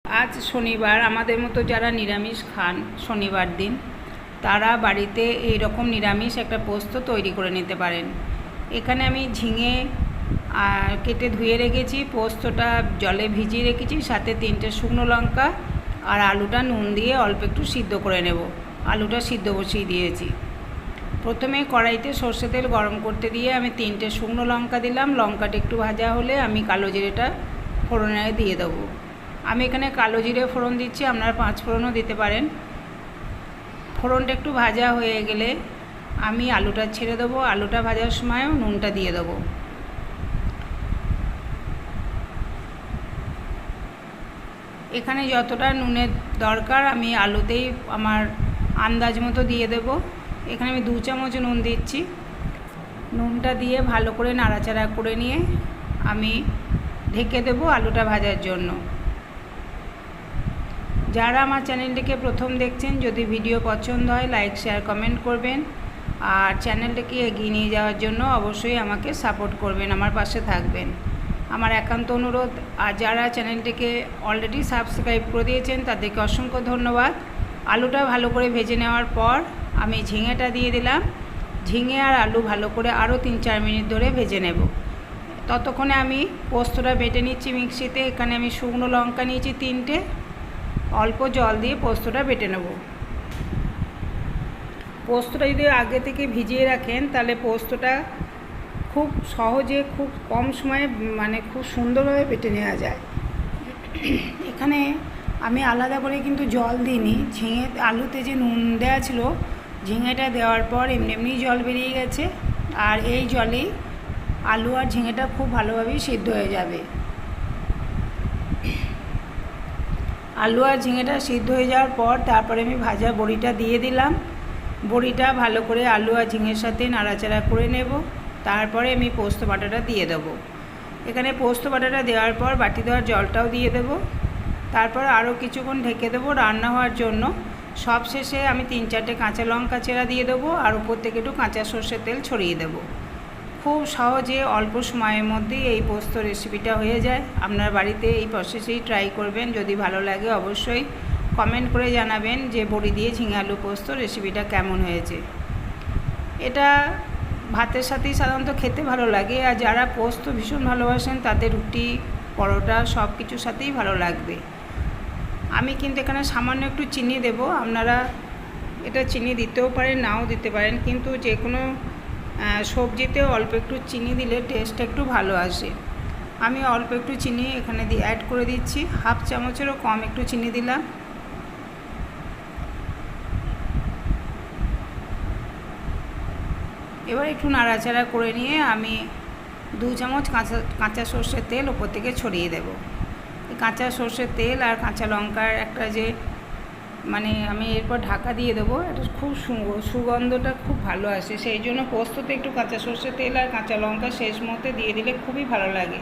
आज शनिवार आमादेर मतो जारा निरामिष खान शनिवार दिन तारा बाड़ीते এই রকম নিরামিষ একটা পোস্ত তৈরি করে নিতে পারেন। এখানে আমি ঝিঙে কেটে ধুয়ে রেখেছি, পোস্তটা জলে ভিজিয়ে রেখেছি, সাথে 3টে শুকনো লঙ্কা আর আলুটা নুন দিয়ে অল্প একটু সিদ্ধ করে নেব। আলুটা সিদ্ধ বসিয়ে দিয়েছি। প্রথমে কড়াইতে সরষে তেল গরম করতে দিয়ে আমি 3টে শুকনো লঙ্কা দিলাম। লঙ্কাটা একটু ভাজা হলে আমি কালো জিরেটা ফোড়নে দিয়ে দেবো। আমি এখানে কালো জিরে ফোড়ন দিচ্ছি, আপনারা 5 ফোড়নও দিতে পারেন। ফোড়নটা একটু ভাজা হয়ে গেলে আমি আলুটা ছেড়ে দেবো। আলুটা ভাজার সময়ও নুনটা দিয়ে দেবো। এখানে যতটা নুনের দরকার আমি আলুতেই আমার আন্দাজ মতো দিয়ে দেব। এখানে আমি 2 চামচ নুন দিচ্ছি। নুনটা দিয়ে ভালো করে নাড়াচাড়া করে নিয়ে আমি ঢেকে দেবো আলুটা ভাজার জন্য। যারা আমার চ্যানেলটিকে প্রথম দেখছেন, যদি ভিডিও পছন্দ হয় লাইক শেয়ার কমেন্ট করবেন, আর চ্যানেলটিকে এগিয়ে নিয়ে যাওয়ার জন্য অবশ্যই আমাকে সাপোর্ট করবেন, আমার পাশে থাকবেন, আমার একান্ত অনুরোধ। আর যারা চ্যানেলটিকে অলরেডি সাবস্ক্রাইব করে দিয়েছেন তাদেরকে অসংখ্য ধন্যবাদ। আলুটা ভালো করে ভেজে নেওয়ার পর আমি ঝিঙেটা দিয়ে দিলাম। ঝিঙে আর আলু ভালো করে আরও 3-4 মিনিট ধরে ভেজে নেব। ততক্ষণে আমি পোস্তটা বেটে নিচ্ছি মিক্সিতে। এখানে আমি শুকনো লঙ্কা নিয়েছি 3টে, অল্প জল দিয়ে পোস্তটা বেটে নেব। পোস্তটা যদি আগে থেকে ভিজিয়ে রাখেন তাহলে পোস্তটা খুব সহজে খুব কম সময়ে খুব সুন্দরভাবে বেটে নেওয়া যায়। এখানে আমি আলাদা করে কিন্তু জল দিইনি। ঝিঙে আলুতে যে নুন দেওয়া ছিল, ঝিঙেটা দেওয়ার পর এমনি এমনি জল বেরিয়ে গেছে, আর এই জলেই আলু আর ঝিঙেটা খুব ভালোভাবেই সিদ্ধ হয়ে যাবে। আলু আর ঝিঙেটা সিদ্ধ হয়ে যাওয়ার পর তারপরে আমি ভাজা বড়িটা দিয়ে দিলাম। বড়িটা ভালো করে আলু আর ঝিঙের সাথে নাড়াচাড়া করে নেব। তারপরে আমি পোস্ত বাটাটা দিয়ে দেবো। এখানে পোস্ত বাটাটা দেওয়ার পর বাটি দেওয়ার জলটাও দিয়ে দেবো। তারপর আরও কিছুক্ষণ ঢেকে দেবো রান্না হওয়ার জন্য। সব শেষে আমি 3-4টে কাঁচা লঙ্কা চেরা দিয়ে দেবো, আর উপর থেকে একটু কাঁচা সর্ষের তেল ছড়িয়ে দেবো। খুব সহজে অল্প সময়ের মধ্যেই এই পোস্ত রেসিপিটা হয়ে যায়। আপনার বাড়িতে এই প্রসেসেই ট্রাই করবেন। যদি ভালো লাগে অবশ্যই কমেন্ট করে জানাবেন যে বড়ি দিয়ে ঝিঙে আলু পোস্ত রেসিপিটা কেমন হয়েছে। এটা ভাতের সাথেই সাধারণত খেতে ভালো লাগে, আর যারা পোস্ত ভীষণ ভালোবাসেন তাদের রুটি পরোটা সব কিছুর সাথেই ভালো লাগবে। আমি কিন্তু এখানে সামান্য একটু চিনি দেব। আপনারা এটা চিনি দিতেও পারেন, নাও দিতে পারেন, কিন্তু যে কোনো সবজিতে অল্প একটু চিনি দিলে টেস্ট একটু ভালো আসে। আমি অল্প একটু চিনি এখানে অ্যাড করে দিচ্ছি, 1/2 চামচেরও কম একটু চিনি দিলাম। এবার একটু নাড়াচাড়া করে নিয়ে আমি 2 চামচ কাঁচা সর্ষের তেল ওপর থেকে ছড়িয়ে দেব। কাঁচা সর্ষের তেল আর কাঁচা লঙ্কার একটা যে আমি এরপর ঢাকা দিয়ে দেবো। এটা খুব সুগন্ধটা খুব ভালো আসে, সেই জন্য পোস্ততে একটু কাঁচা সর্ষের তেল আর কাঁচা লঙ্কা শেষ মুহূর্তে দিয়ে দিলে খুবই ভালো লাগে।